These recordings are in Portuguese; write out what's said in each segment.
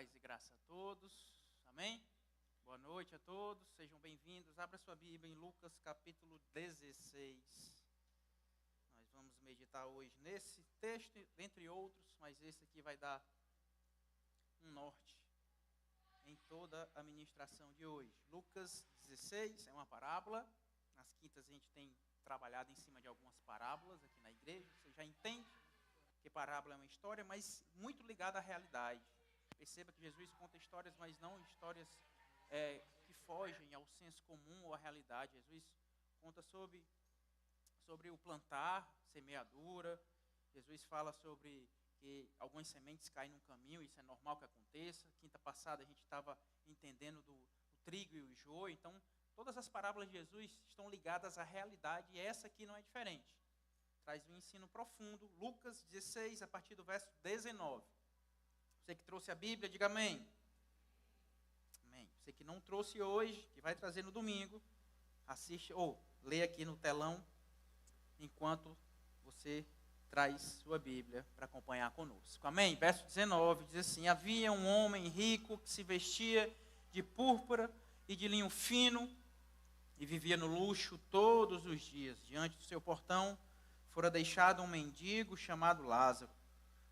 Paz e graça a todos, amém? Boa noite a todos, sejam bem-vindos. Abra sua Bíblia em Lucas capítulo 16. Nós vamos meditar hoje nesse texto, dentre outros, mas esse aqui vai dar um norte em toda a ministração de hoje. Lucas 16 é uma parábola. Nas quintas a gente tem trabalhado em cima de algumas parábolas aqui na igreja. Você já entende que parábola é uma história, mas muito ligada à realidade. Perceba que Jesus conta histórias, mas não histórias que fogem ao senso comum ou à realidade. Jesus conta sobre o plantar, semeadura. Jesus fala sobre que algumas sementes caem no caminho, isso é normal que aconteça. Quinta passada a gente estava entendendo do trigo e o joio. Então, todas as parábolas de Jesus estão ligadas à realidade e essa aqui não é diferente. Traz um ensino profundo. Lucas 16, a partir do verso 19. Você que trouxe a Bíblia, diga amém. Amém. Você que não trouxe hoje, que vai trazer no domingo, assiste ou lê aqui no telão, enquanto você traz sua Bíblia para acompanhar conosco. Amém? Verso 19 diz assim: havia um homem rico que se vestia de púrpura e de linho fino e vivia no luxo todos os dias. Diante do seu portão fora deixado um mendigo chamado Lázaro,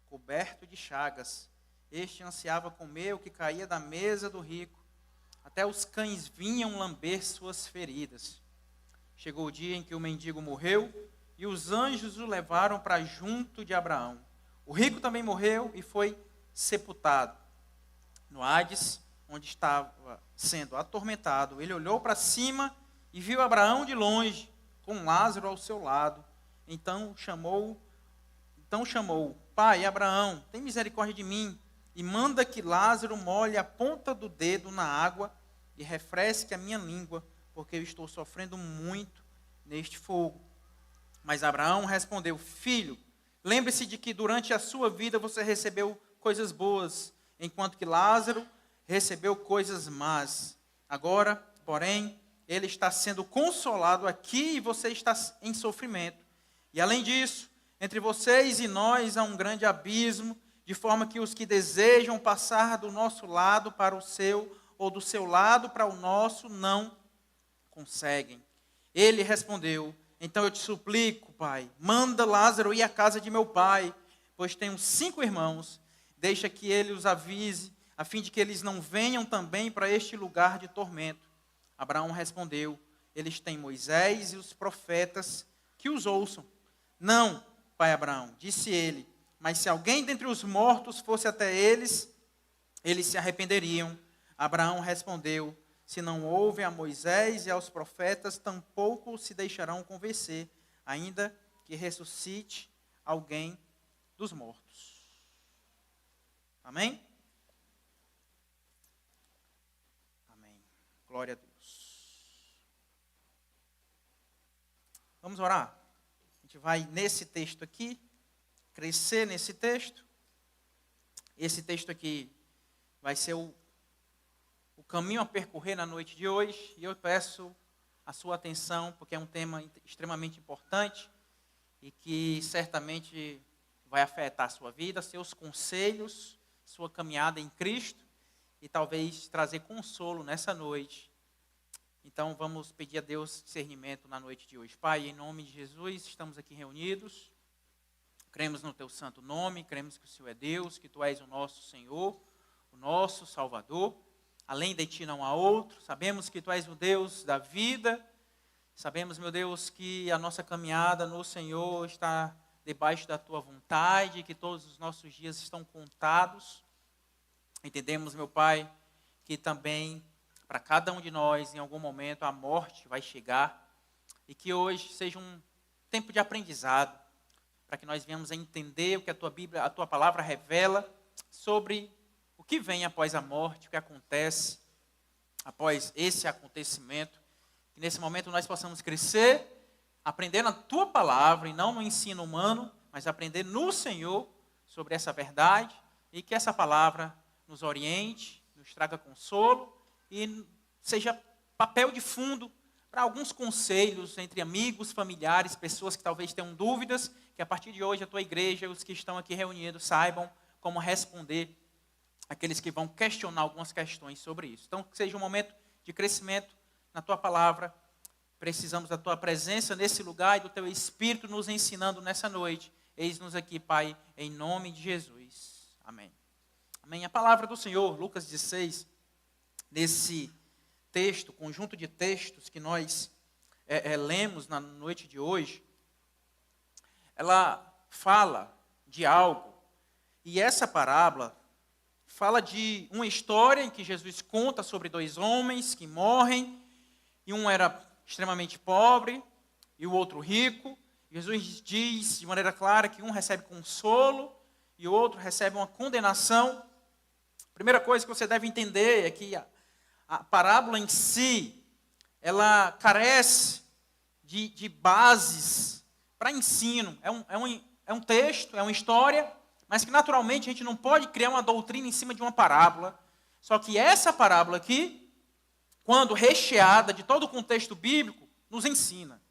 coberto de chagas. Este ansiava comer o que caía da mesa do rico. Até os cães vinham lamber suas feridas. Chegou o dia em que o mendigo morreu e os anjos o levaram para junto de Abraão. O rico também morreu e foi sepultado. No Hades, onde estava sendo atormentado, ele olhou para cima e viu Abraão de longe, com Lázaro ao seu lado. Então chamou: Pai, Abraão, tem misericórdia de mim e manda que Lázaro molhe a ponta do dedo na água e refresque a minha língua, porque eu estou sofrendo muito neste fogo. Mas Abraão respondeu: Filho, lembre-se de que durante a sua vida você recebeu coisas boas, enquanto que Lázaro recebeu coisas más. Agora, porém, ele está sendo consolado aqui e você está em sofrimento. E além disso, entre vocês e nós há um grande abismo, de forma que os que desejam passar do nosso lado para o seu, ou do seu lado para o nosso, não conseguem. Ele respondeu: então eu te suplico, pai, manda Lázaro ir à casa de meu pai, pois tenho 5 irmãos, deixa que ele os avise, a fim de que eles não venham também para este lugar de tormento. Abraão respondeu: eles têm Moisés e os profetas, que os ouçam. Não, pai Abraão, disse ele, mas se alguém dentre os mortos fosse até eles, eles se arrependeriam. Abraão respondeu: se não ouvem a Moisés e aos profetas, tampouco se deixarão convencer, ainda que ressuscite alguém dos mortos. Amém? Amém. Glória a Deus. Vamos orar? A gente vai nesse texto aqui, crescer nesse texto. Esse texto aqui vai ser o caminho a percorrer na noite de hoje. E eu peço a sua atenção, porque é um tema extremamente importante e que certamente vai afetar a sua vida, seus conselhos, sua caminhada em Cristo e talvez trazer consolo nessa noite. Então vamos pedir a Deus discernimento na noite de hoje. Pai, em nome de Jesus, estamos aqui reunidos. Cremos no teu santo nome, cremos que o Senhor é Deus, que tu és o nosso Senhor, o nosso Salvador. Além de ti não há outro. Sabemos que tu és o Deus da vida. Sabemos, meu Deus, que a nossa caminhada no Senhor está debaixo da tua vontade, que todos os nossos dias estão contados. Entendemos, meu Pai, que também para cada um de nós, em algum momento, a morte vai chegar e que hoje seja um tempo de aprendizado, para que nós venhamos a entender o que a tua Bíblia, a tua palavra revela sobre o que vem após a morte, o que acontece após esse acontecimento. Que nesse momento nós possamos crescer, aprender na tua palavra e não no ensino humano, mas aprender no Senhor sobre essa verdade e que essa palavra nos oriente, nos traga consolo e seja papel de fundo para alguns conselhos entre amigos, familiares, pessoas que talvez tenham dúvidas, que a partir de hoje a tua igreja, os que estão aqui reunidos, saibam como responder aqueles que vão questionar algumas questões sobre isso. Então, que seja um momento de crescimento na tua palavra. Precisamos da tua presença nesse lugar e do teu Espírito nos ensinando nessa noite. Eis-nos aqui, Pai, em nome de Jesus. Amém. Amém. A palavra do Senhor, Lucas 16, nesse texto, conjunto de textos que nós lemos na noite de hoje, ela fala de algo. E essa parábola fala de uma história em que Jesus conta sobre dois homens que morrem, e um era extremamente pobre e o outro rico. Jesus diz de maneira clara que um recebe consolo e o outro recebe uma condenação. A primeira coisa que você deve entender é que a parábola em si, ela carece de bases para ensino. É um texto, é uma história, mas que naturalmente a gente não pode criar uma doutrina em cima de uma parábola. Só que essa parábola aqui, quando recheada de todo o contexto bíblico, nos ensina.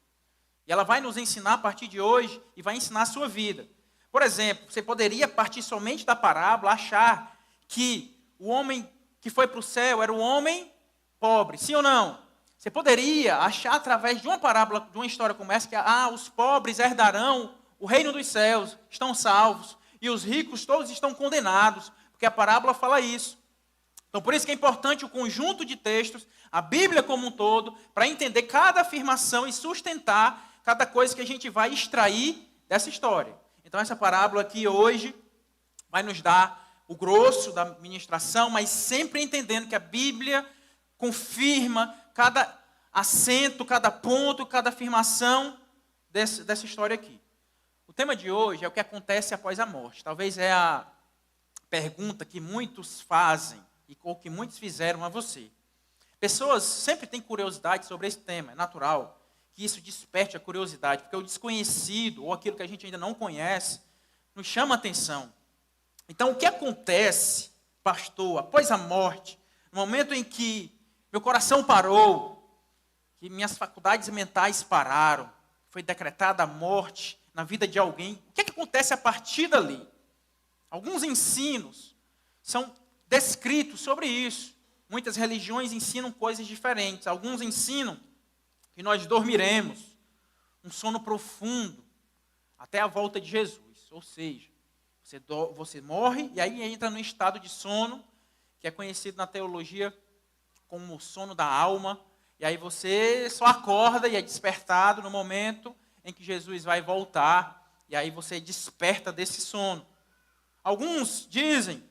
E ela vai nos ensinar a partir de hoje e vai ensinar a sua vida. Por exemplo, você poderia partir somente da parábola, achar que o homem que foi para o céu era o homem pobre, sim ou não? Você poderia achar através de uma parábola, de uma história como essa, que os pobres herdarão o reino dos céus, estão salvos, e os ricos todos estão condenados, porque a parábola fala isso. Então, por isso que é importante o conjunto de textos, a Bíblia como um todo, para entender cada afirmação e sustentar cada coisa que a gente vai extrair dessa história. Então, essa parábola aqui hoje vai nos dar o grosso da ministração, mas sempre entendendo que a Bíblia confirma cada acento, cada ponto, cada afirmação dessa história aqui. O tema de hoje é o que acontece após a morte. Talvez é a pergunta que muitos fazem, ou que muitos fizeram a você. Pessoas sempre têm curiosidade sobre esse tema, é natural que isso desperte a curiosidade, porque o desconhecido, ou aquilo que a gente ainda não conhece, nos chama a atenção. Então, o que acontece, pastor, após a morte, no momento em que meu coração parou, que minhas faculdades mentais pararam, foi decretada a morte na vida de alguém, o que acontece a partir dali? Alguns ensinos são descritos sobre isso. Muitas religiões ensinam coisas diferentes. Alguns ensinam que nós dormiremos um sono profundo até a volta de Jesus. Ou seja, você morre e aí entra no estado de sono, que é conhecido na teologia como o sono da alma. E aí você só acorda e é despertado no momento em que Jesus vai voltar. E aí você desperta desse sono. Alguns dizem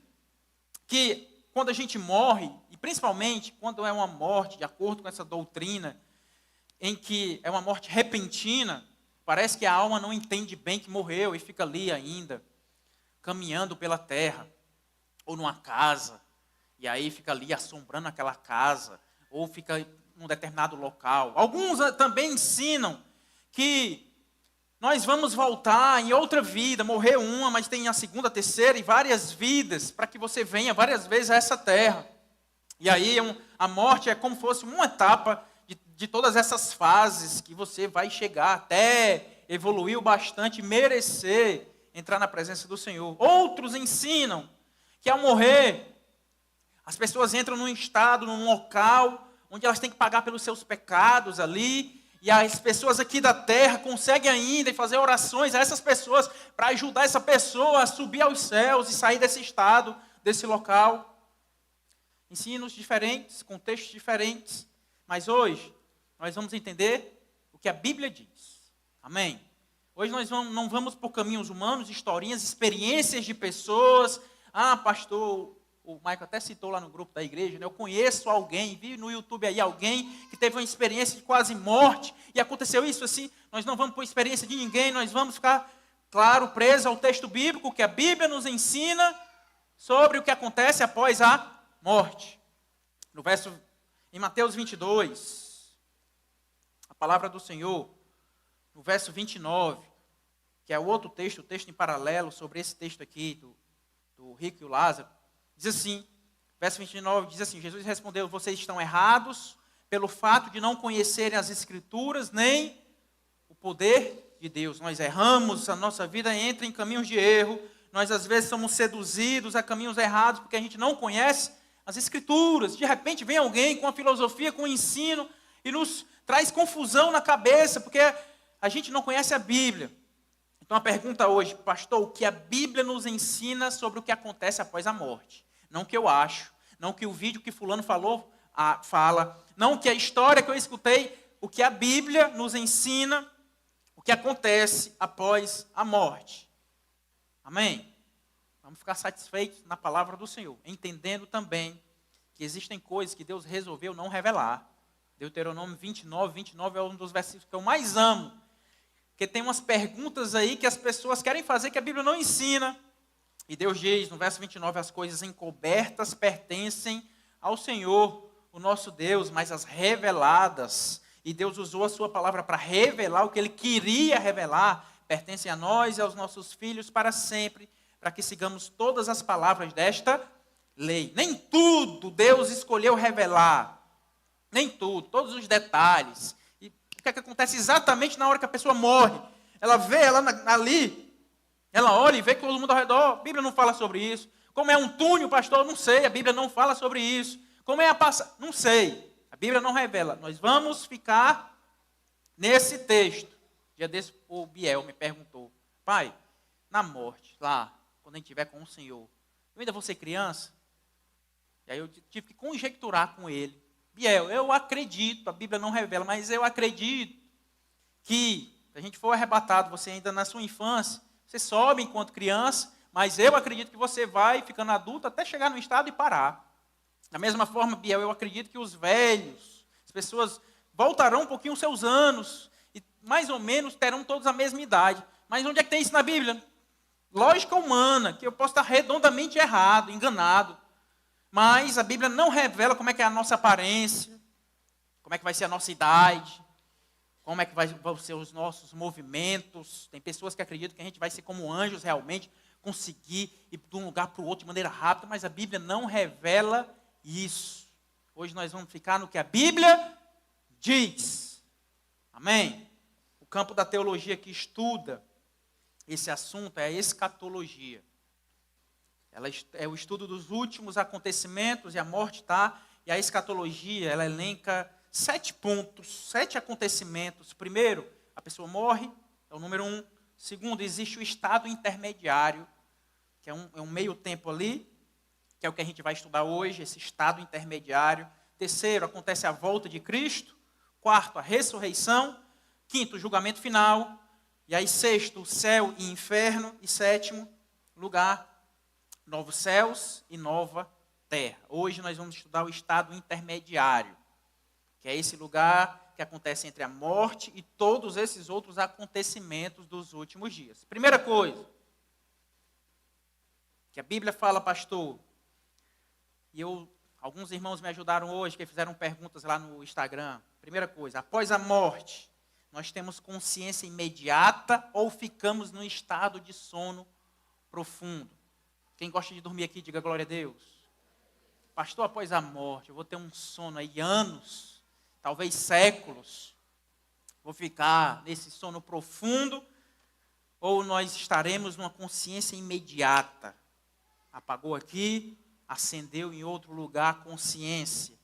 que quando a gente morre, e principalmente quando é uma morte, de acordo com essa doutrina, em que é uma morte repentina, parece que a alma não entende bem que morreu e fica ali ainda, caminhando pela terra, ou numa casa, e aí fica ali assombrando aquela casa, ou fica em um determinado local. Alguns também ensinam que nós vamos voltar em outra vida, morrer uma, mas tem a segunda, a terceira e várias vidas, para que você venha várias vezes a essa terra. E aí a morte é como se fosse uma etapa de todas essas fases que você vai chegar até evoluir o bastante, merecer entrar na presença do Senhor. Outros ensinam que ao morrer, as pessoas entram num estado, num local, onde elas têm que pagar pelos seus pecados ali, e as pessoas aqui da terra conseguem ainda fazer orações a essas pessoas para ajudar essa pessoa a subir aos céus e sair desse estado, desse local. Ensinos diferentes, contextos diferentes. Mas hoje nós vamos entender o que a Bíblia diz. Amém? Hoje nós não vamos por caminhos humanos, historinhas, experiências de pessoas. Pastor, o Michael até citou lá no grupo da igreja, né? Eu conheço alguém, vi no YouTube aí alguém que teve uma experiência de quase morte e aconteceu isso assim. Nós não vamos por experiência de ninguém, nós vamos ficar, claro, presos ao texto bíblico, que a Bíblia nos ensina sobre o que acontece após a morte. Em Mateus 22, a palavra do Senhor, no verso 29, que é o outro texto, o texto em paralelo sobre esse texto aqui, do rico e o Lázaro, diz assim, verso 29, diz assim, Jesus respondeu, vocês estão errados pelo fato de não conhecerem as Escrituras, nem o poder de Deus. Nós erramos, a nossa vida entra em caminhos de erro, nós às vezes somos seduzidos a caminhos errados porque a gente não conhece as Escrituras. De repente vem alguém com a filosofia, com o ensino e nos traz confusão na cabeça porque a gente não conhece a Bíblia. Então a pergunta hoje, pastor, o que a Bíblia nos ensina sobre o que acontece após a morte? Não o que eu acho, não o que o vídeo que fulano falou fala, não o que a história que eu escutei, o que a Bíblia nos ensina, o que acontece após a morte. Amém? Vamos ficar satisfeitos na palavra do Senhor, entendendo também que existem coisas que Deus resolveu não revelar. Deuteronômio 29 é um dos versículos que eu mais amo, porque tem umas perguntas aí que as pessoas querem fazer que a Bíblia não ensina. E Deus diz no verso 29, as coisas encobertas pertencem ao Senhor, o nosso Deus, mas as reveladas, e Deus usou a sua palavra para revelar o que Ele queria revelar, pertencem a nós e aos nossos filhos para sempre, para que sigamos todas as palavras desta lei. Nem tudo Deus escolheu revelar, nem tudo, todos os detalhes. E o que é que acontece exatamente na hora que a pessoa morre? Ela vê ela ali, ela olha e vê que todo mundo ao redor, a Bíblia não fala sobre isso. Como é um túnel, pastor? Não sei, a Bíblia não fala sobre isso. Como é a passagem? Não sei, a Bíblia não revela. Nós vamos ficar nesse texto. Dia desse, o Biel me perguntou, pai, na morte, lá, quando a gente estiver com o Senhor, eu ainda vou ser criança? E aí eu tive que conjecturar com ele. Biel, eu acredito, a Bíblia não revela, mas eu acredito que, se a gente for arrebatado, você ainda na sua infância, você sobe enquanto criança, mas eu acredito que você vai ficando adulto até chegar no estado e parar. Da mesma forma, Biel, eu acredito que os velhos, as pessoas voltarão um pouquinho os seus anos, e mais ou menos terão todos a mesma idade. Mas onde é que tem isso na Bíblia? Lógica humana, que eu posso estar redondamente errado, enganado. Mas a Bíblia não revela como é que é a nossa aparência, como é que vai ser a nossa idade, como é que vão ser os nossos movimentos. Tem pessoas que acreditam que a gente vai ser como anjos realmente, conseguir ir de um lugar para o outro de maneira rápida, mas a Bíblia não revela isso. Hoje nós vamos ficar no que a Bíblia diz. Amém? O campo da teologia que estuda esse assunto é a escatologia. Ela é o estudo dos últimos acontecimentos, e a morte está. E a escatologia, ela elenca 7 pontos, 7 acontecimentos. Primeiro, a pessoa morre, é o número 1. Segundo, existe o estado intermediário, que é um meio tempo ali, que é o que a gente vai estudar hoje, esse estado intermediário. Terceiro, acontece a volta de Cristo. Quarto, a ressurreição. Quinto, o julgamento final. E aí, sexto, o céu e inferno. E sétimo lugar, novos céus e nova terra. Hoje nós vamos estudar o estado intermediário, que é esse lugar que acontece entre a morte e todos esses outros acontecimentos dos últimos dias. Primeira coisa que a Bíblia fala, pastor, e alguns irmãos me ajudaram hoje, que fizeram perguntas lá no Instagram. Primeira coisa, após a morte, nós temos consciência imediata ou ficamos num estado de sono profundo? Quem gosta de dormir aqui, diga glória a Deus. Pastor, após a morte, eu vou ter um sono aí anos, talvez séculos. Vou ficar nesse sono profundo, ou nós estaremos numa consciência imediata? Apagou aqui, acendeu em outro lugar a consciência.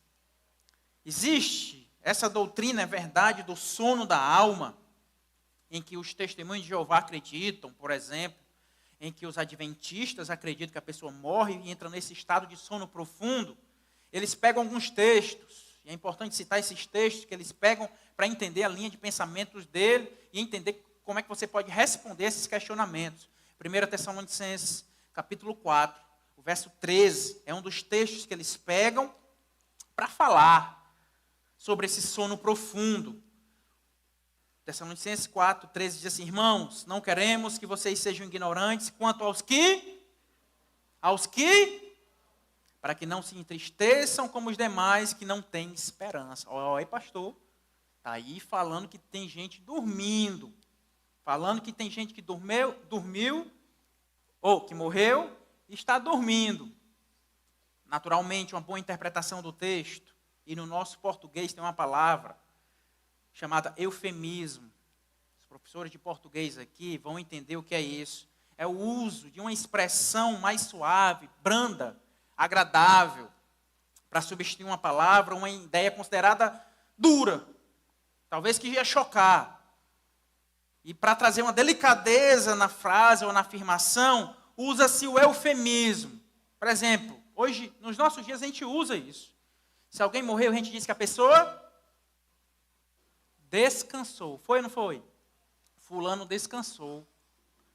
Existe essa doutrina, é verdade, do sono da alma, em que os testemunhos de Jeová acreditam, por exemplo, em que os adventistas acreditam que a pessoa morre e entra nesse estado de sono profundo. Eles pegam alguns textos, e é importante citar esses textos que eles pegam para entender a linha de pensamentos dele e entender como é que você pode responder esses questionamentos. 1 Tessalonicenses, capítulo 4, o verso 13, é um dos textos que eles pegam para falar sobre esse sono profundo. Tessalonicenses 4, 13 diz assim, irmãos, não queremos que vocês sejam ignorantes quanto aos que, para que não se entristeçam como os demais que não têm esperança. Olha, pastor, está aí falando que tem gente dormindo, falando que tem gente que dormiu, ou que morreu e está dormindo. Naturalmente, uma boa interpretação do texto, e no nosso português tem uma palavra chamada eufemismo. Os professores de português aqui vão entender o que é isso. é o uso de uma expressão mais suave, branda, agradável, para substituir uma palavra, uma ideia considerada dura, talvez que ia chocar. E para trazer uma delicadeza na frase ou na afirmação, usa-se o eufemismo. Por exemplo, hoje, nos nossos dias, a gente usa isso. Se alguém morreu, a gente diz que a pessoa descansou. Foi ou não foi? Fulano descansou.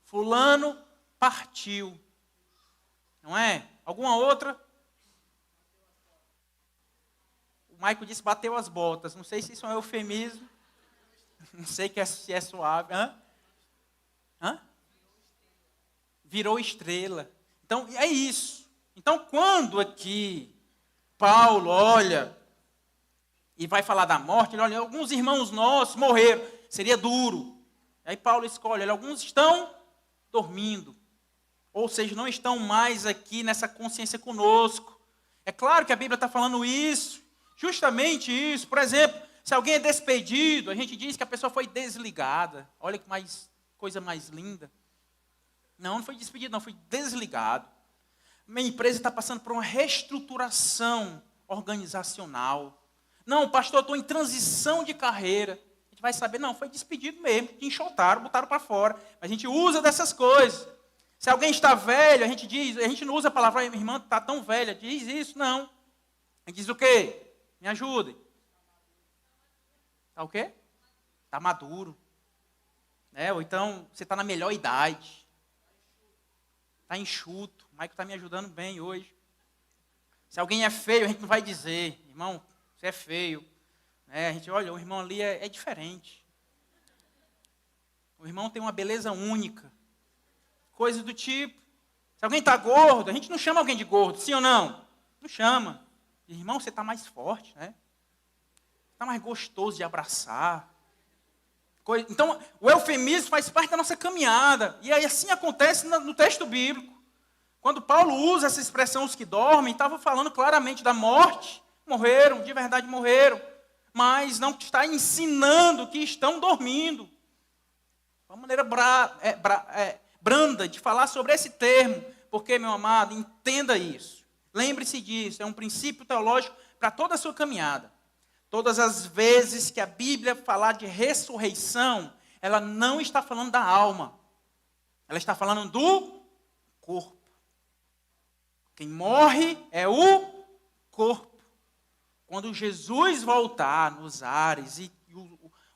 Fulano partiu. Não é? Alguma outra? O Maico disse bateu as botas. Não sei se isso é um eufemismo. Não sei se é suave. Hã? Virou estrela. Então, é isso. Então, quando aqui Paulo olha e vai falar da morte, ele olha, alguns irmãos nossos morreram. Seria duro. Aí Paulo escolhe, olha, alguns estão dormindo. Ou seja, não estão mais aqui nessa consciência conosco. É claro que a Bíblia está falando isso. Justamente isso. Por exemplo, se alguém é despedido, a gente diz que a pessoa foi desligada. Olha que coisa mais linda. Não foi despedido, não, foi desligado. Minha empresa está passando por uma reestruturação organizacional. Não, pastor, eu estou em transição de carreira. A gente vai saber, não, foi despedido mesmo, enxotaram, botaram para fora. A gente usa dessas coisas. Se alguém está velho, a gente diz, a gente não usa a palavra, minha irmã está tão velha, diz isso, não. A gente diz o quê? Me ajudem. Está o quê? Está maduro. Ou então, você está na melhor idade. Está enxuto. O Maico está me ajudando bem hoje. Se alguém é feio, a gente não vai dizer, irmão, você é feio. A gente olha, o irmão ali é diferente. O irmão tem uma beleza única. Coisa do tipo. Se alguém está gordo, a gente não chama alguém de gordo, sim ou não? Não chama. Irmão, você está mais forte, né? Está mais gostoso de abraçar. Então, o eufemismo faz parte da nossa caminhada. E aí assim acontece no texto bíblico. Quando Paulo usa essa expressão, os que dormem, estava falando claramente da morte. Morreram, de verdade morreram. Mas não está ensinando que estão dormindo. Uma maneira branda de falar sobre esse termo. Porque, meu amado, entenda isso. Lembre-se disso. É um princípio teológico para toda a sua caminhada. Todas as vezes que a Bíblia falar de ressurreição, ela não está falando da alma. Ela está falando do corpo. Quem morre é o corpo. Quando Jesus voltar nos ares e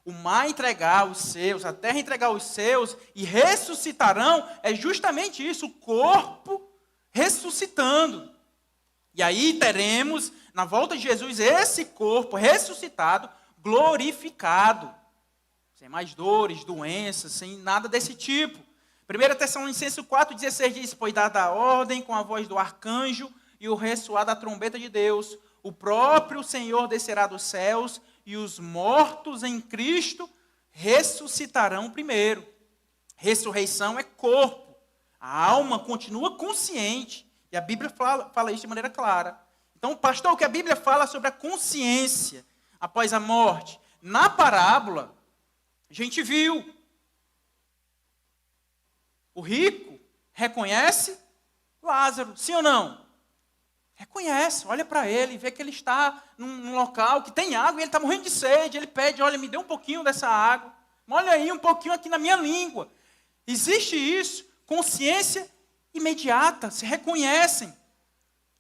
o mar entregar os seus, a terra entregar os seus e ressuscitarão, é justamente isso, o corpo ressuscitando. E aí teremos, na volta de Jesus, esse corpo ressuscitado, glorificado. Sem mais dores, doenças, sem nada desse tipo. 1 Tessalonicenses 4,16 diz, pois dada a ordem com a voz do arcanjo e o ressoar da trombeta de Deus, o próprio Senhor descerá dos céus e os mortos em Cristo ressuscitarão primeiro. Ressurreição é corpo. A alma continua consciente. E a Bíblia fala isso de maneira clara. Então, pastor, o que a Bíblia fala sobre a consciência após a morte? Na parábola, a gente viu. O rico reconhece Lázaro, sim ou não? Reconhece, olha para ele, vê que ele está num local que tem água e ele está morrendo de sede. Ele pede, olha, me dê um pouquinho dessa água. Olha aí, um pouquinho aqui na minha língua. Existe isso, consciência imediata, se reconhecem.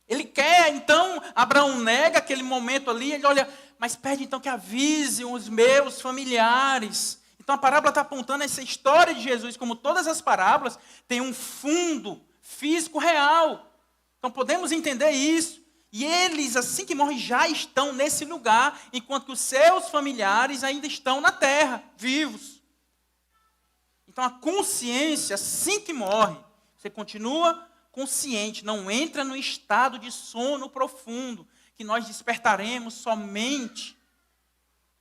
Ele quer, então, Abraão nega aquele momento ali, ele olha, mas pede então que avise os meus familiares. Então a parábola está apontando essa história de Jesus, como todas as parábolas, tem um fundo físico real. Então podemos entender isso. E eles, assim que morrem, já estão nesse lugar, enquanto que os seus familiares ainda estão na terra, vivos. Então a consciência, assim que morre, você continua consciente, não entra no estado de sono profundo, que nós despertaremos somente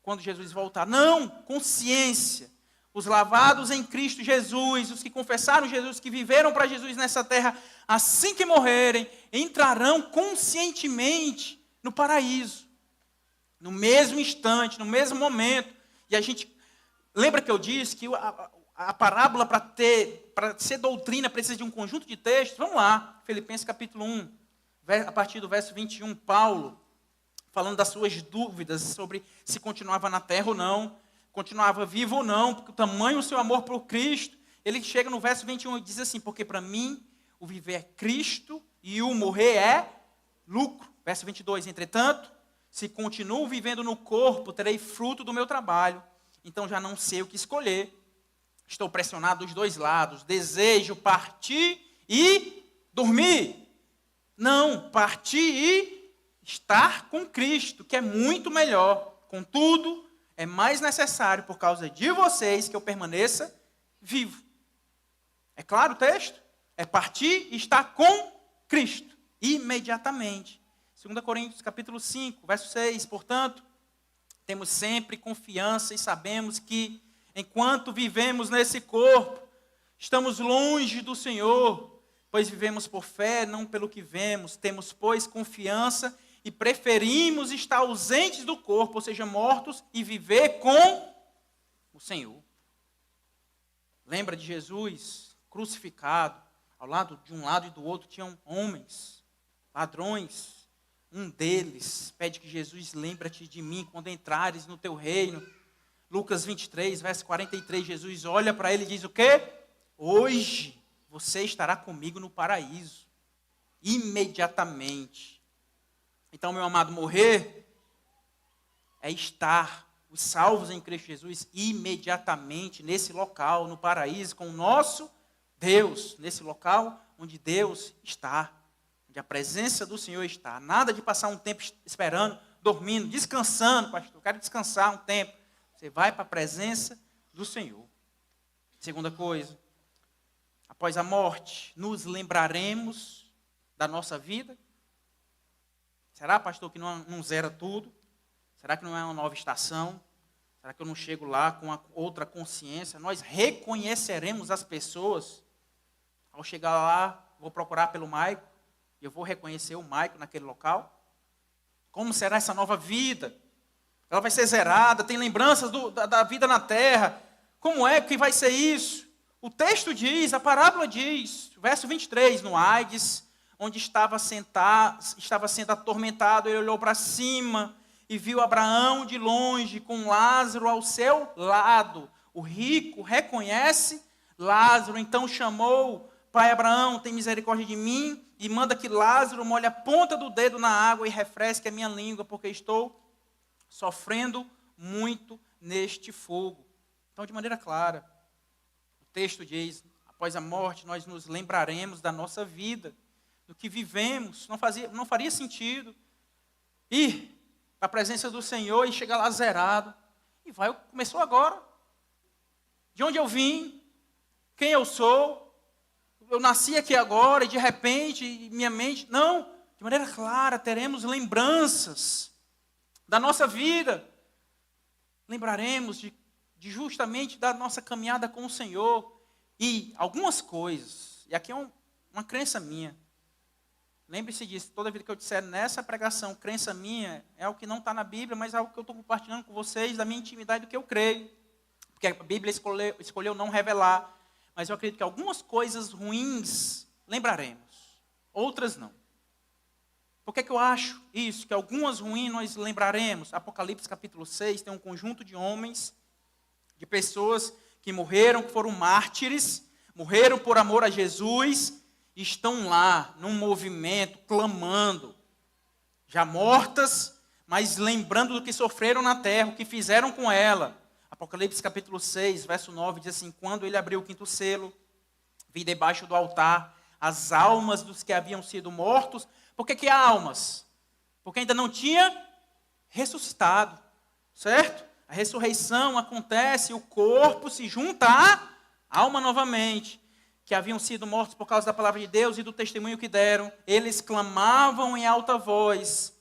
quando Jesus voltar. Não, consciência. Os lavados em Cristo Jesus, os que confessaram Jesus, que viveram para Jesus nessa terra, assim que morrerem, entrarão conscientemente no paraíso. No mesmo instante, no mesmo momento. E a gente, lembra que eu disse que a parábola para ser doutrina precisa de um conjunto de textos. Vamos lá, Filipenses capítulo 1, a partir do verso 21, Paulo, falando das suas dúvidas sobre se continuava na terra ou não, continuava vivo ou não, porque o tamanho do seu amor por Cristo. Ele chega no verso 21 e diz assim: porque para mim o viver é Cristo e o morrer é lucro. Verso 22, entretanto, se continuo vivendo no corpo, terei fruto do meu trabalho, então já não sei o que escolher. Estou pressionado dos dois lados, desejo partir e dormir. Não, partir e estar com Cristo, que é muito melhor. Contudo, é mais necessário por causa de vocês que eu permaneça vivo. É claro o texto? É partir e estar com Cristo, imediatamente. 2 Coríntios capítulo 5, verso 6, portanto, temos sempre confiança e sabemos que, enquanto vivemos nesse corpo, estamos longe do Senhor, pois vivemos por fé, não pelo que vemos. Temos, pois, confiança e preferimos estar ausentes do corpo, ou seja, mortos, e viver com o Senhor. Lembra de Jesus crucificado? Ao lado de um lado e do outro tinham homens, ladrões. Um deles pede que Jesus, lembra-te de mim quando entrares no teu reino. Lucas 23, verso 43, Jesus olha para ele e diz o quê? Hoje você estará comigo no paraíso. Imediatamente. Então, meu amado, morrer é estar, os salvos em Cristo Jesus, imediatamente nesse local, no paraíso, com o nosso Deus. Nesse local onde Deus está. Onde a presença do Senhor está. Nada de passar um tempo esperando, dormindo, descansando, pastor. Eu quero descansar um tempo. Você vai para a presença do Senhor. Segunda coisa, após a morte, nos lembraremos da nossa vida? Será, pastor, que não zera tudo? Será que não é uma nova estação? Será que eu não chego lá com outra consciência? Nós reconheceremos as pessoas. Ao chegar lá, vou procurar pelo Maico. Eu vou reconhecer o Maico naquele local? Como será essa nova vida? Ela vai ser zerada, tem lembranças da vida na terra. Como é que vai ser isso? O texto diz, a parábola diz, verso 23, no Hades, onde estava sendo atormentado, ele olhou para cima e viu Abraão de longe, com Lázaro ao seu lado. O rico reconhece Lázaro, então chamou: Pai Abraão, tem misericórdia de mim e manda que Lázaro molhe a ponta do dedo na água e refresque a minha língua, porque estou sofrendo muito neste fogo. Então, de maneira clara, o texto diz: após a morte, nós nos lembraremos da nossa vida, do que vivemos. Não faria sentido ir para a presença do Senhor e chegar lá zerado. E começou agora. De onde eu vim? Quem eu sou? Eu nasci aqui agora e de repente minha mente... Não, de maneira clara, teremos lembranças da nossa vida. Lembraremos justamente da nossa caminhada com o Senhor. E algumas coisas, e aqui é uma crença minha. Lembre-se disso, toda vida que eu disser nessa pregação, crença minha, é algo que não está na Bíblia, mas é algo que eu estou compartilhando com vocês, da minha intimidade, do que eu creio. Porque a Bíblia escolheu não revelar. Mas eu acredito que algumas coisas ruins lembraremos, outras não. Por que eu acho isso? Que algumas ruins nós lembraremos. Apocalipse capítulo 6 tem um conjunto de homens, de pessoas que morreram, que foram mártires, morreram por amor a Jesus, e estão lá num movimento, clamando, já mortas, mas lembrando do que sofreram na terra, o que fizeram com ela. Apocalipse capítulo 6, verso 9, diz assim: quando ele abriu o quinto selo, vi debaixo do altar as almas dos que haviam sido mortos. Por que há almas? Porque ainda não tinha ressuscitado, certo? A ressurreição acontece, o corpo se junta à alma novamente, que haviam sido mortos por causa da palavra de Deus e do testemunho que deram. Eles clamavam em alta voz: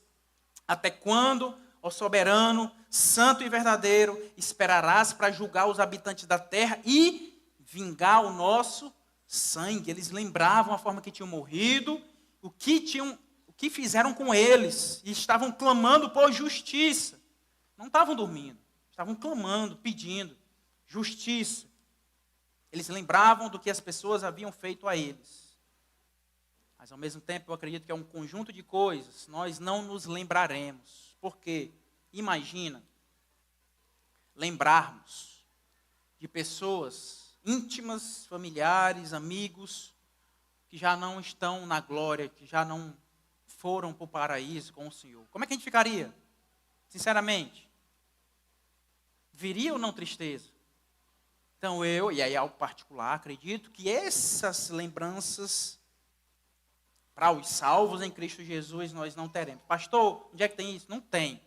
até quando, ó soberano, santo e verdadeiro, esperarás para julgar os habitantes da terra e vingar o nosso sangue? Eles lembravam a forma que tinham morrido, o que fizeram com eles, e estavam clamando por justiça. Não estavam dormindo, estavam clamando, pedindo justiça. Eles lembravam do que as pessoas haviam feito a eles. Mas, ao mesmo tempo, eu acredito que é um conjunto de coisas. Nós não nos lembraremos. Por quê? Imagina lembrarmos de pessoas íntimas, familiares, amigos, que já não estão na glória, que já não foram para o paraíso com o Senhor. Como é que a gente ficaria? Sinceramente. Viria ou não tristeza? Então eu, e aí ao particular, acredito que essas lembranças para os salvos em Cristo Jesus nós não teremos. Pastor, onde é que tem isso? Não tem.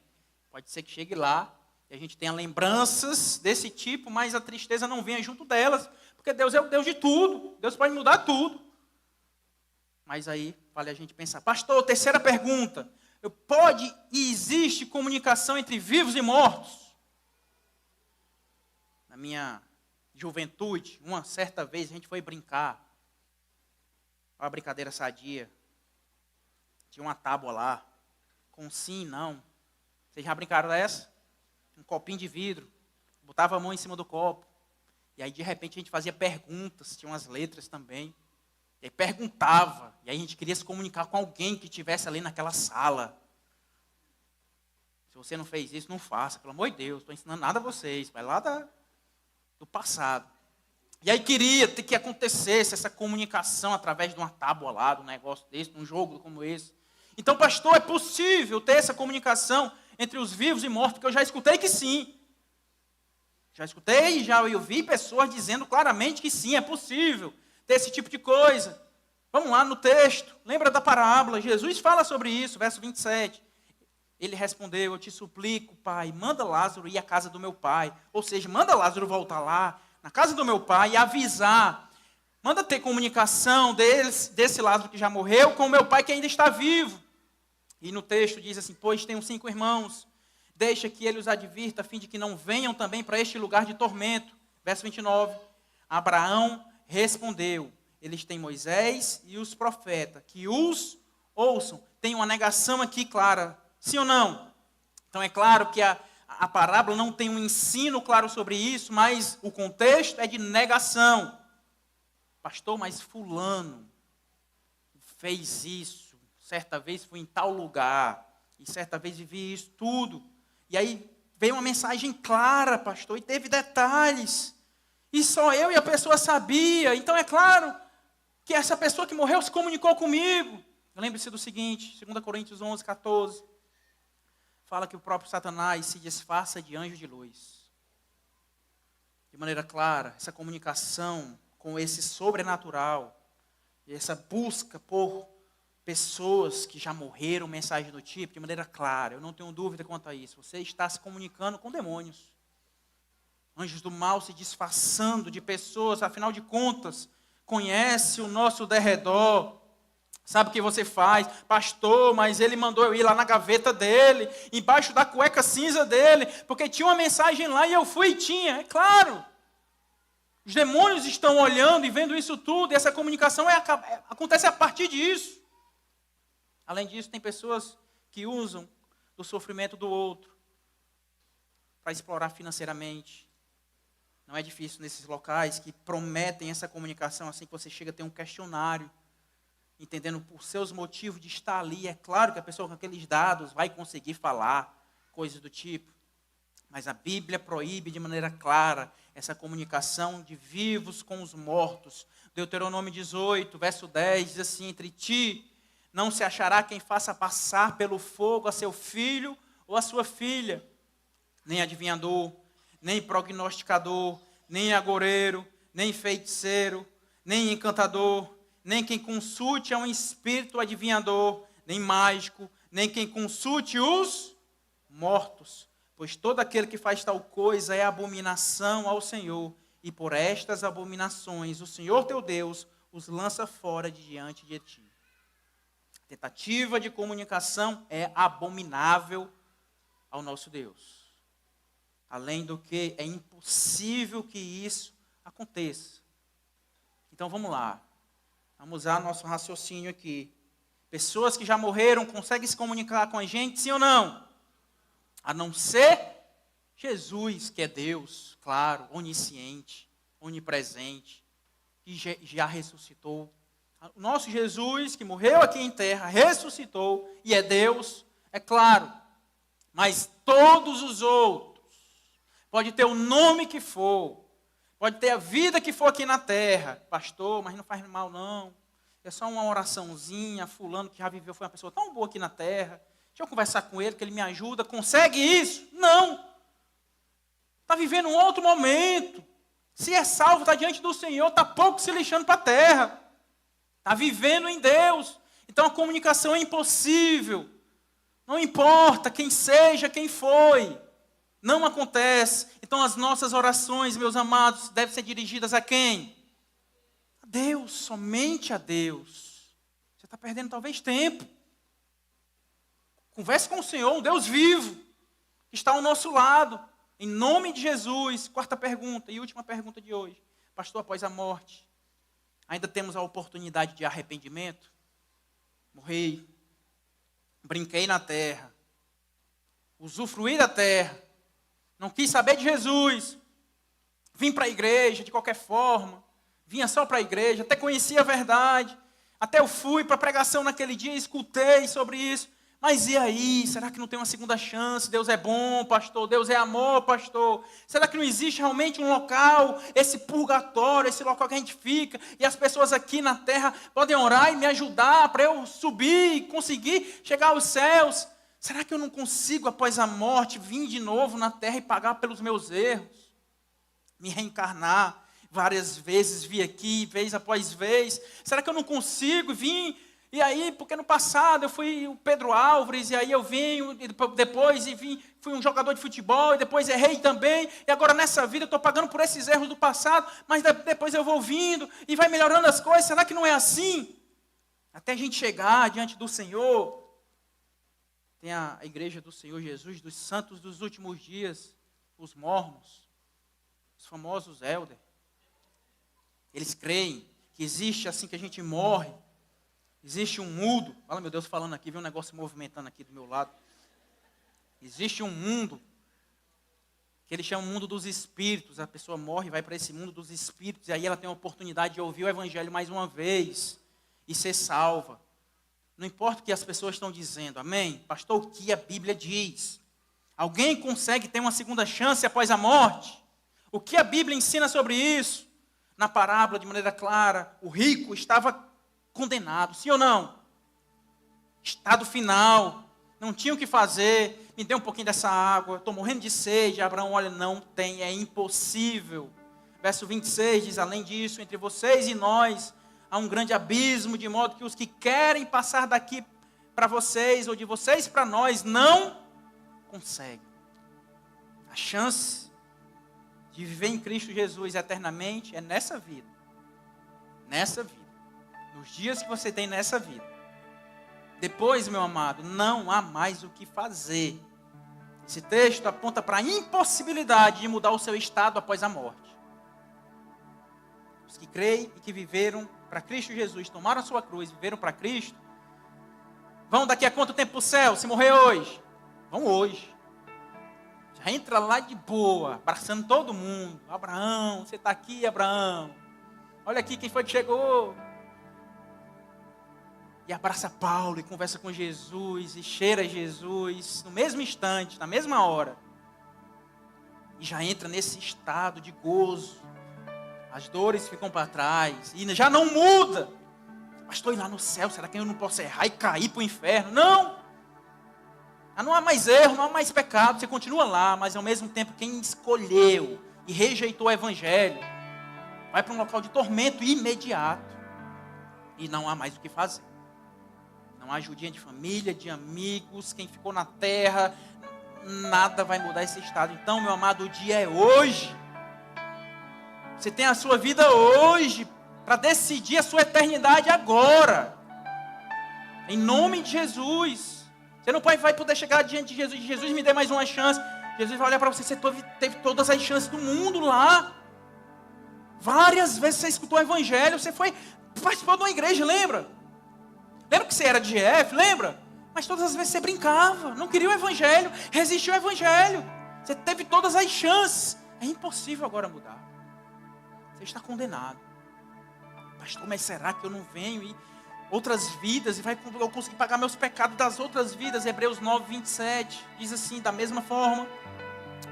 Pode ser que chegue lá e a gente tenha lembranças desse tipo, mas a tristeza não venha junto delas, porque Deus é o Deus de tudo. Deus pode mudar tudo. Mas aí vale a gente pensar. Pastor, terceira pergunta. Pode e existe comunicação entre vivos e mortos? Na minha juventude, uma certa vez a gente foi brincar. Uma brincadeira sadia. Tinha uma tábua lá, com sim e não. Vocês já brincaram dessa? Um copinho de vidro. Botava a mão em cima do copo. E aí de repente a gente fazia perguntas, tinha umas letras também. E aí perguntava. E aí a gente queria se comunicar com alguém que estivesse ali naquela sala. Se você não fez isso, não faça. Pelo amor de Deus, não estou ensinando nada a vocês. Vai lá do passado. E aí queria que acontecesse essa comunicação através de uma tábua lá, de um negócio desse, de um jogo como esse. Então, pastor, é possível ter essa comunicação entre os vivos e mortos? Porque eu já escutei que sim. Já escutei e já ouvi pessoas dizendo claramente que sim, é possível ter esse tipo de coisa. Vamos lá no texto. Lembra da parábola? Jesus fala sobre isso, verso 27. Ele respondeu, eu te suplico, pai, manda Lázaro ir à casa do meu pai. Ou seja, manda Lázaro voltar lá, na casa do meu pai, e avisar. Manda ter comunicação desse Lázaro que já morreu com o meu pai que ainda está vivo. E no texto diz assim, pois tenho 5 irmãos. Deixa que ele os advirta, a fim de que não venham também para este lugar de tormento. Verso 29. Abraão respondeu, eles têm Moisés e os profetas, que os ouçam. Tem uma negação aqui clara, sim ou não? Então é claro que a parábola não tem um ensino claro sobre isso, mas o contexto é de negação. Pastor, mas fulano fez isso, certa vez fui em tal lugar, e certa vez vivi isso tudo. E aí veio uma mensagem clara, pastor, e teve detalhes. E só eu e a pessoa sabia. Então é claro que essa pessoa que morreu se comunicou comigo. Lembre-se do seguinte, 2 Coríntios 11, 14. Fala que o próprio Satanás se disfarça de anjo de luz. De maneira clara, essa comunicação com esse sobrenatural, essa busca por pessoas que já morreram, mensagem do tipo, de maneira clara, eu não tenho dúvida quanto a isso. Você está se comunicando com demônios. Anjos do mal se disfarçando de pessoas, afinal de contas, conhece o nosso derredor. Sabe o que você faz? Pastor, mas ele mandou eu ir lá na gaveta dele, embaixo da cueca cinza dele, porque tinha uma mensagem lá e eu fui e tinha. É claro. Os demônios estão olhando e vendo isso tudo, e essa comunicação acontece a partir disso. Além disso, tem pessoas que usam do sofrimento do outro para explorar financeiramente. Não é difícil nesses locais que prometem essa comunicação, assim que você chega a ter um questionário, entendendo por seus motivos de estar ali. É claro que a pessoa com aqueles dados vai conseguir falar coisas do tipo, mas a Bíblia proíbe de maneira clara essa comunicação de vivos com os mortos. Deuteronômio 18, verso 10, diz assim, entre ti não se achará quem faça passar pelo fogo a seu filho ou a sua filha, nem adivinhador, nem prognosticador, nem agoreiro, nem feiticeiro, nem encantador, nem quem consulte a um espírito adivinhador, nem mágico, nem quem consulte os mortos. Pois todo aquele que faz tal coisa é abominação ao Senhor, e por estas abominações o Senhor teu Deus os lança fora de diante de ti. A tentativa de comunicação é abominável ao nosso Deus. Além do que é impossível que isso aconteça. Então vamos lá. Vamos usar nosso raciocínio aqui. Pessoas que já morreram conseguem se comunicar com a gente, sim ou não? A não ser Jesus, que é Deus, claro, onisciente. onipresente, que já ressuscitou. O nosso Jesus, que morreu aqui em terra, ressuscitou e é Deus, é claro. Mas todos os outros, pode ter o nome que for, pode ter a vida que for aqui na terra. Pastor, mas não faz mal não. É só uma oraçãozinha, fulano que já viveu, foi uma pessoa tão boa aqui na terra. Deixa eu conversar com ele, que ele me ajuda. Consegue isso? Não. Está vivendo um outro momento. Se é salvo, está diante do Senhor, está pouco se lixando para a terra. Está vivendo em Deus. Então a comunicação é impossível. Não importa quem seja, quem foi. Não acontece. Então as nossas orações, meus amados, devem ser dirigidas a quem? A Deus, somente a Deus. Você está perdendo talvez tempo. Converse com o Senhor, um Deus vivo, que está ao nosso lado. Em nome de Jesus. Quarta pergunta e última pergunta de hoje. Pastor, após a morte, ainda temos a oportunidade de arrependimento? Morri, brinquei na terra, usufruí da terra, não quis saber de Jesus, vim para a igreja de qualquer forma, vinha só para a igreja, até conhecia a verdade, até eu fui para a pregação naquele dia e escutei sobre isso. Mas e aí? Será que não tem uma segunda chance? Deus é bom, pastor. Deus é amor, pastor. Será que não existe realmente um local, esse purgatório, esse local que a gente fica, e as pessoas aqui na terra podem orar e me ajudar para eu subir e conseguir chegar aos céus? Será que eu não consigo, após a morte, vir de novo na terra e pagar pelos meus erros? Me reencarnar várias vezes, vir aqui, vez após vez. Será que eu não consigo vir? E aí, porque no passado eu fui o Pedro Álvares, e aí eu vim, depois fui um jogador de futebol, e depois errei também, e agora nessa vida eu estou pagando por esses erros do passado, mas depois eu vou vindo, e vai melhorando as coisas. Será que não é assim? Até a gente chegar diante do Senhor. Tem a igreja do Senhor Jesus, dos santos dos últimos dias, os mormons, os famosos elders. Eles creem que existe assim que a gente morre, existe um mundo. Olha meu Deus falando aqui, viu um negócio movimentando aqui do meu lado. Existe um mundo, que eles chamam mundo dos espíritos. A pessoa morre e vai para esse mundo dos espíritos, e aí ela tem a oportunidade de ouvir o evangelho mais uma vez, e ser salva. Não importa o que as pessoas estão dizendo, amém? Pastor, o que a Bíblia diz? Alguém consegue ter uma segunda chance após a morte? O que a Bíblia ensina sobre isso? Na parábola, de maneira clara, o rico estava condenado, sim ou não? Estado final, não tinha o que fazer, me dê um pouquinho dessa água, estou morrendo de sede. Abraão, olha, não tem, é impossível. Verso 26 diz, além disso, entre vocês e nós, há um grande abismo, de modo que os que querem passar daqui para vocês, ou de vocês para nós, não conseguem. A chance de viver em Cristo Jesus eternamente é nessa vida. Nessa vida. Nos dias que você tem nessa vida. Depois, meu amado, não há mais o que fazer. Esse texto aponta para a impossibilidade de mudar o seu estado após a morte. Os que creem e que viveram para Cristo Jesus, tomaram a sua cruz, viveram para Cristo, vão daqui a quanto tempo para o céu, se morrer hoje? Vão hoje. Já entra lá de boa, abraçando todo mundo. Abraão, você está aqui, Abraão. Olha aqui quem foi que chegou. E abraça Paulo e conversa com Jesus e cheira Jesus no mesmo instante, na mesma hora. E já entra nesse estado de gozo. As dores ficam para trás e já não muda. Mas estou lá no céu, será que eu não posso errar e cair para o inferno? Não! Não há mais erro, não há mais pecado, você continua lá, mas ao mesmo tempo quem escolheu e rejeitou o evangelho vai para um local de tormento imediato e não há mais o que fazer. Não há ajudinha de família, de amigos, quem ficou na terra, nada vai mudar esse estado. Então, meu amado, o dia é hoje. Você tem a sua vida hoje para decidir a sua eternidade agora. Em nome de Jesus. Você não vai poder chegar diante de Jesus. Jesus, me dê mais uma chance. Jesus vai olhar para você. Você teve todas as chances do mundo lá. Várias vezes você escutou o evangelho. Você participou de uma igreja, lembra? Lembra que você era de GF, lembra? Mas todas as vezes você brincava. Não queria o evangelho. Resistiu ao evangelho. Você teve todas as chances. É impossível agora mudar. Você está condenado. Pastor, mas será que eu não venho e outras vidas, e eu conseguir pagar meus pecados das outras vidas? Hebreus 9, 27, diz assim, da mesma forma,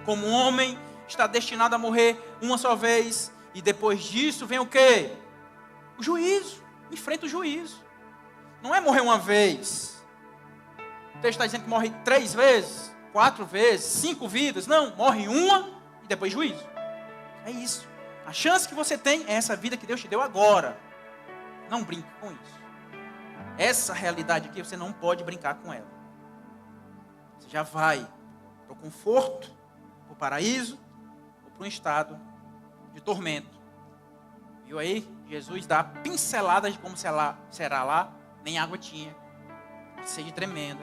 como o homem está destinado a morrer uma só vez, e depois disso vem o quê? O juízo, enfrenta o juízo. Não é morrer uma vez. O texto está dizendo que morre 3 vezes, 4 vezes, 5 vidas. Não, morre uma e depois juízo. É isso. A chance que você tem é essa vida que Deus te deu agora. Não brinque com isso. Essa realidade aqui você não pode brincar com ela. Você já vai para o conforto, para o paraíso, ou para um estado de tormento. Viu aí? Jesus dá pinceladas de como será lá. Nem água tinha. Sede tremenda.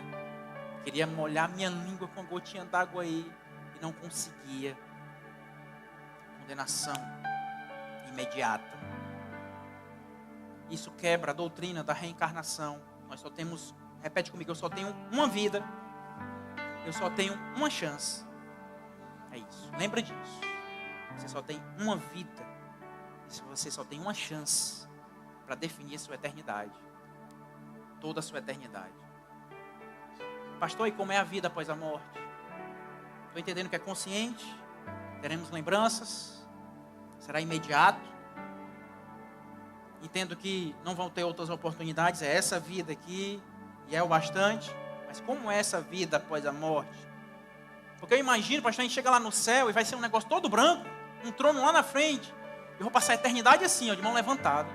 Queria molhar minha língua com uma gotinha d'água aí. E não conseguia. Condenação imediata. Isso quebra a doutrina da reencarnação. Nós só temos, repete comigo, eu só tenho uma vida. Eu só tenho uma chance. É isso. Lembra disso. Você só tem uma vida. E você só tem uma chance para definir a sua eternidade. Toda a sua eternidade. Pastor, e como é a vida após a morte? Estou entendendo que é consciente. Teremos lembranças. Será imediato. Entendo que não vão ter outras oportunidades. É essa vida aqui. E é o bastante. Mas como é essa vida após a morte? Porque eu imagino, pastor, a gente chega lá no céu e vai ser um negócio todo branco. Um trono lá na frente. Eu vou passar a eternidade assim, ó, de mão levantada.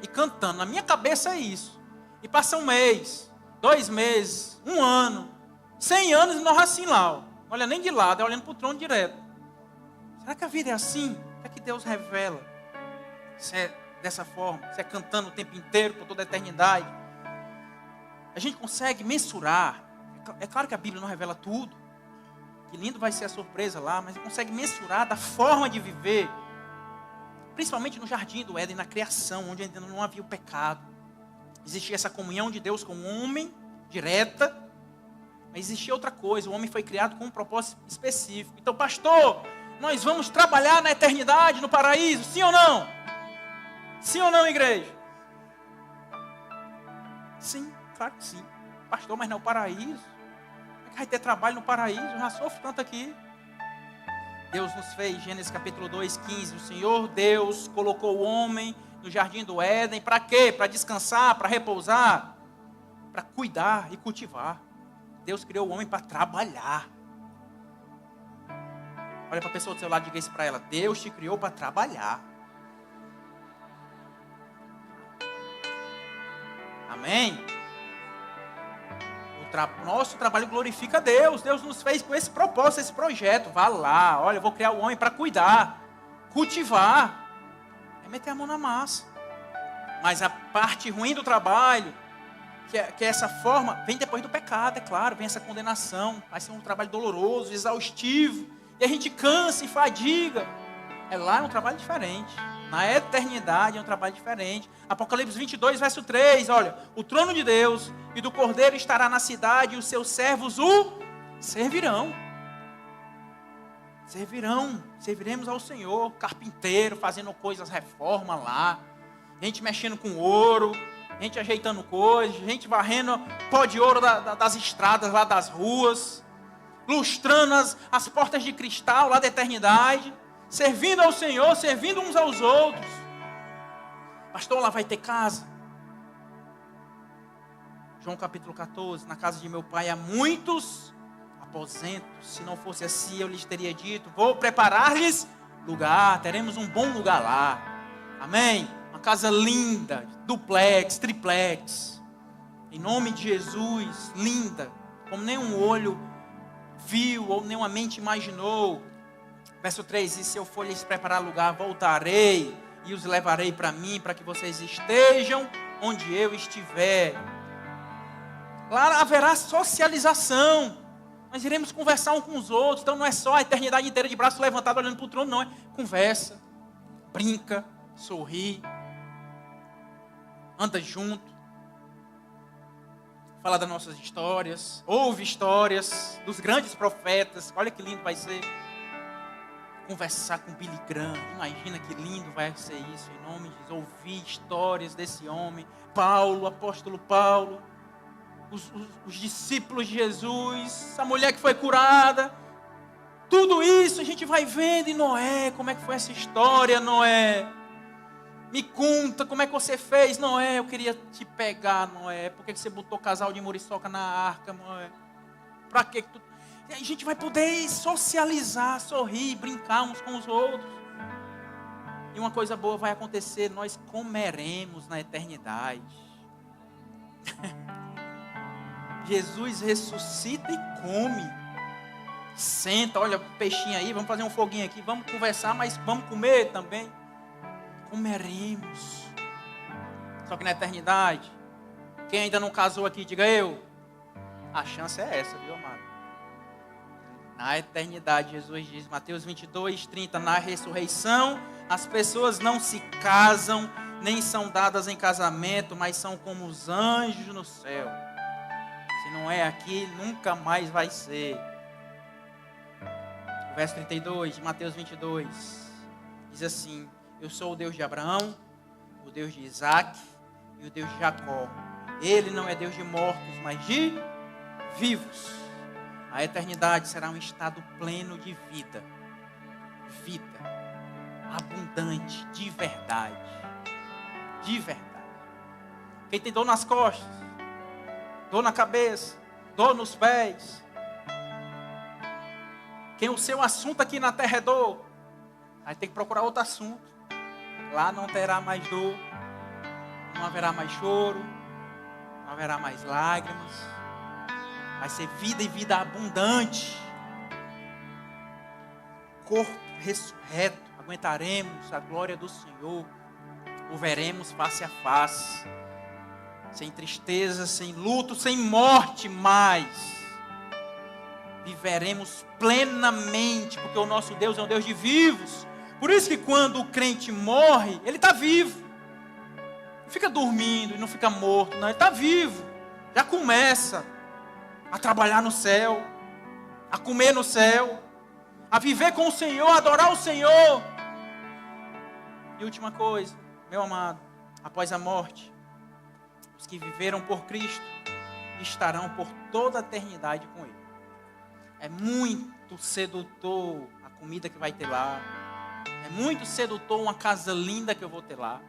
E cantando. Na minha cabeça é isso. E passa 1 mês, 2 meses, 1 ano, 100 anos e nós assim lá. Ó. Não olha nem de lado, é olhando para o trono direto. Será que a vida é assim? O que é que Deus revela? Se é dessa forma, se é cantando o tempo inteiro, por toda a eternidade. A gente consegue mensurar. É claro que a Bíblia não revela tudo. Que lindo vai ser a surpresa lá, mas consegue mensurar da forma de viver. Principalmente no jardim do Éden, na criação, onde ainda não havia o pecado. Existia essa comunhão de Deus com o homem, direta. Mas existia outra coisa, o homem foi criado com um propósito específico. Então, pastor, nós vamos trabalhar na eternidade, no paraíso, sim ou não? Sim ou não, igreja? Sim, claro que sim. Pastor, mas não é o paraíso. Como é que vai ter trabalho no paraíso? Eu já sofro tanto aqui. Deus nos fez, Gênesis capítulo 2, 15. O Senhor Deus colocou o homem no jardim do Éden. Para quê? Para descansar, para repousar, para cuidar e cultivar. Deus criou o homem para trabalhar. Olha para a pessoa do seu lado e diga isso para ela. Deus te criou para trabalhar. Amém? Nosso trabalho glorifica a Deus. Deus nos fez com esse propósito, esse projeto. Vá lá, olha, eu vou criar o homem para cuidar, cultivar. É meter a mão na massa. Mas a parte ruim do trabalho, que é essa forma, vem depois do pecado, é claro. Vem essa condenação. Vai ser um trabalho doloroso, exaustivo. E a gente cansa e fadiga. Lá é um trabalho diferente. Na eternidade é um trabalho diferente. Apocalipse 22, verso 3, olha. O trono de Deus e do Cordeiro estará na cidade e os seus servos o servirão. Serviremos ao Senhor. Carpinteiro fazendo coisas, reforma lá. Gente mexendo com ouro. Gente ajeitando coisas. Gente varrendo pó de ouro das estradas lá das ruas. Lustrando as portas de cristal lá da eternidade. Servindo ao Senhor, servindo uns aos outros. Pastor, lá vai ter casa. João capítulo 14. Na casa de meu pai há muitos aposentos. Se não fosse assim, eu lhes teria dito: vou preparar-lhes lugar. Teremos um bom lugar lá. Amém? Uma casa linda, duplex, triplex. Em nome de Jesus, linda. Como nenhum olho viu ou nenhuma mente imaginou. Verso 3, e se eu for lhes preparar lugar, voltarei e os levarei para mim, para que vocês estejam onde eu estiver. Lá haverá socialização. Nós iremos conversar uns com os outros. Então não é só a eternidade inteira de braço levantado olhando para o trono, não. É conversa, brinca, sorri, anda junto. Fala das nossas histórias, ouve histórias dos grandes profetas. Olha que lindo vai ser. conversar com Billy Graham. Imagina que lindo vai ser isso, em nome de Jesus. Ouvir histórias desse homem, Paulo, apóstolo Paulo, os discípulos de Jesus, a mulher que foi curada. Tudo isso a gente vai vendo em Noé. Como é que foi essa história, Noé? Me conta como é que você fez, Noé. Eu queria te pegar, Noé. Por que você botou casal de muriçoca na arca, Noé? Para que tu... A gente vai poder socializar, sorrir, brincar uns com os outros. E uma coisa boa vai acontecer, nós comeremos na eternidade. Jesus ressuscita e come. Senta, olha o peixinho aí, vamos fazer um foguinho aqui, vamos conversar, mas vamos comer também. Comeremos. Só que na eternidade, quem ainda não casou aqui, diga eu. A chance é essa, viu, amado? Na eternidade, Jesus diz, Mateus 22, 30, na ressurreição, as pessoas não se casam, nem são dadas em casamento, mas são como os anjos no céu. Se não é aqui, nunca mais vai ser. O verso 32 de Mateus 22 diz assim: eu sou o Deus de Abraão, o Deus de Isaac e o Deus de Jacó. Ele não é Deus de mortos, mas de vivos. A eternidade será um estado pleno de vida. Vida abundante, de verdade. De verdade. Quem tem dor nas costas, dor na cabeça, dor nos pés. Quem o seu assunto aqui na terra é dor, vai ter que procurar outro assunto. Lá não terá mais dor, não haverá mais choro, não haverá mais lágrimas. Vai ser vida e vida abundante. Corpo ressurreto, aguentaremos a glória do Senhor. O veremos face a face. Sem tristeza, sem luto, sem morte mais. Viveremos plenamente, porque o nosso Deus é um Deus de vivos. Por isso que quando o crente morre, ele está vivo. Não fica dormindo e não fica morto, não. Ele está vivo. Já começa a trabalhar no céu, a comer no céu, a viver com o Senhor, a adorar o Senhor. E última coisa, meu amado, após a morte, os que viveram por Cristo estarão por toda a eternidade com Ele. É muito sedutor a comida que vai ter lá. É muito sedutor uma casa linda que eu vou ter lá.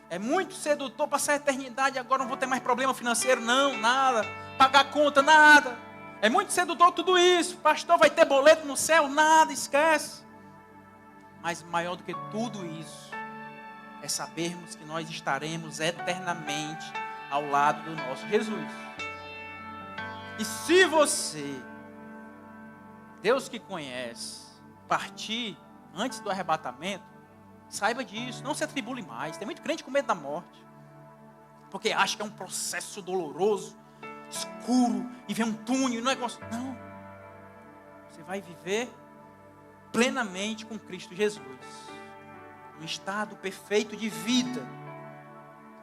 É muito sedutor passar a eternidade, agora não vou ter mais problema financeiro, não, nada. Pagar conta, nada. É muito sedutor tudo isso. Pastor, vai ter boleto no céu? Nada, esquece. Mas maior do que tudo isso é sabermos que nós estaremos eternamente ao lado do nosso Jesus. E se você, Deus que conhece, partir antes do arrebatamento, saiba disso, não se atribule mais. Tem muito crente com medo da morte, porque acha que é um processo doloroso, escuro, e vem um túnel, não é negócio. Não, você vai viver plenamente com Cristo Jesus, um estado perfeito de vida,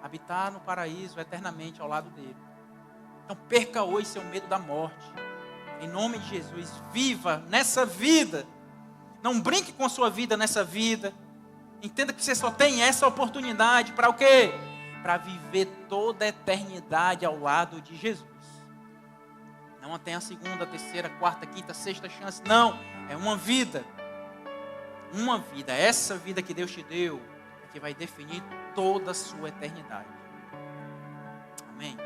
habitar no paraíso eternamente ao lado dele. Então perca hoje seu medo da morte, em nome de Jesus. Viva nessa vida, não brinque com a sua vida nessa vida. Entenda que você só tem essa oportunidade para o quê? Para viver toda a eternidade ao lado de Jesus. Não tem a segunda, terceira, quarta, quinta, sexta chance. Não, é uma vida. Uma vida, essa vida que Deus te deu, é que vai definir toda a sua eternidade. Amém?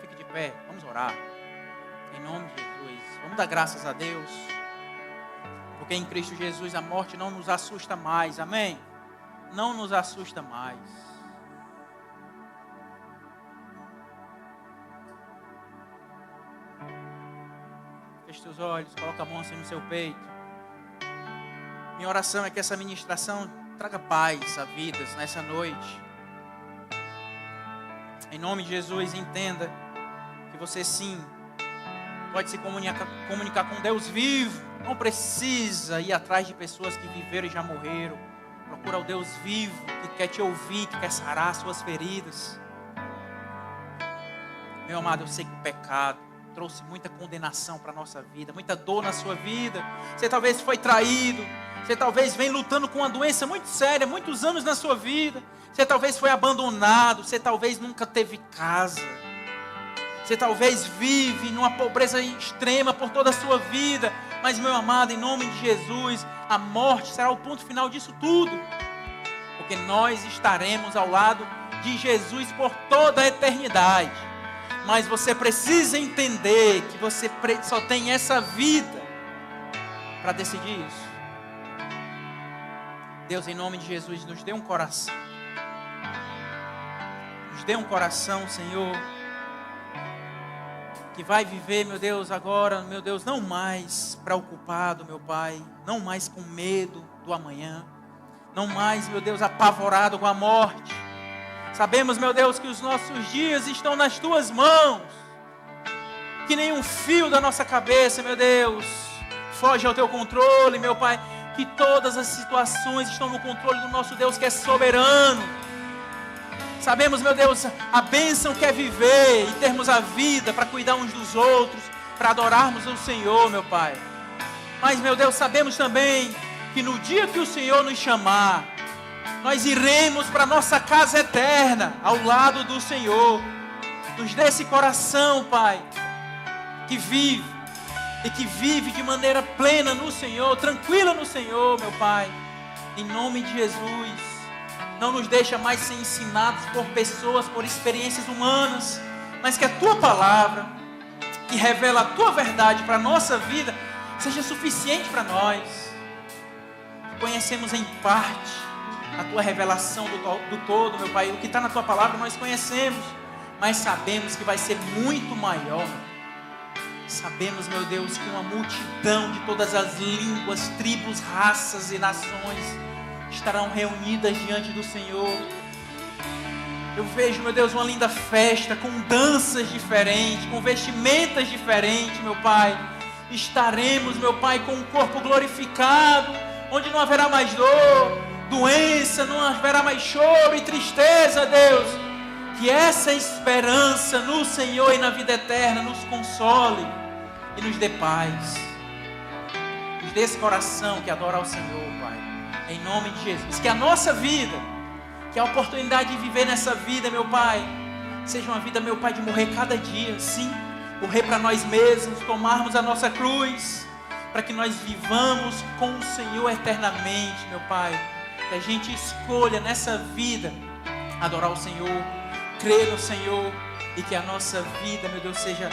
Fique de pé, vamos orar. Em nome de Jesus, vamos dar graças a Deus. Porque em Cristo Jesus a morte não nos assusta mais, amém? Não nos assusta mais. Feche seus olhos, coloca a mão assim no seu peito. Minha oração é que essa ministração traga paz a vidas nessa noite. Em nome de Jesus, entenda que você sim pode se comunicar com Deus vivo. Não precisa ir atrás de pessoas que viveram e já morreram. Procura o Deus vivo, que quer te ouvir, que quer sarar suas feridas. Meu amado, eu sei que o pecado trouxe muita condenação para a nossa vida, muita dor na sua vida. Você talvez foi traído, Você talvez vem lutando com uma doença muito séria, muitos anos na sua vida. Você talvez foi abandonado, você talvez nunca teve casa. Você talvez vive numa pobreza extrema por toda a sua vida. Mas, meu amado, em nome de Jesus, a morte será o ponto final disso tudo. Porque nós estaremos ao lado de Jesus por toda a eternidade. Mas você precisa entender que você só tem essa vida para decidir isso. Deus, em nome de Jesus, nos dê um coração. Nos dê um coração, Senhor, que vai viver, meu Deus, agora, meu Deus, não mais preocupado, meu Pai, não mais com medo do amanhã, não mais, meu Deus, apavorado com a morte. Sabemos, meu Deus, que os nossos dias estão nas Tuas mãos, que nenhum fio da nossa cabeça, meu Deus, foge ao Teu controle, meu Pai, que todas as situações estão no controle do nosso Deus que é soberano. Sabemos, meu Deus, a bênção que é viver e termos a vida para cuidar uns dos outros, para adorarmos o Senhor, meu Pai. Mas, meu Deus, sabemos também que no dia que o Senhor nos chamar, nós iremos para a nossa casa eterna, ao lado do Senhor. Nos dê esse coração, Pai, que vive e que vive de maneira plena no Senhor, tranquila no Senhor, meu Pai. Em nome de Jesus. Não nos deixa mais ser ensinados por pessoas, por experiências humanas, mas que a Tua palavra, que revela a Tua verdade para a nossa vida, seja suficiente para nós. Conhecemos em parte a Tua revelação do todo, meu Pai. O que está na Tua palavra nós conhecemos, mas sabemos que vai ser muito maior. Sabemos, meu Deus, que uma multidão de todas as línguas, tribos, raças e nações estarão reunidas diante do Senhor. Eu vejo, meu Deus, uma linda festa, com danças diferentes, com vestimentas diferentes, meu Pai. Estaremos, meu Pai, com um corpo glorificado, onde não haverá mais dor, doença, não haverá mais choro e tristeza, Deus. Que essa esperança no Senhor e na vida eterna nos console e nos dê paz. Nos dê esse coração que adora ao Senhor, Pai. Em nome de Jesus, que a nossa vida, que a oportunidade de viver nessa vida, meu Pai, seja uma vida, meu Pai, de morrer cada dia, sim, morrer para nós mesmos, tomarmos a nossa cruz, para que nós vivamos com o Senhor eternamente, meu Pai, que a gente escolha nessa vida adorar o Senhor, crer no Senhor, e que a nossa vida, meu Deus, seja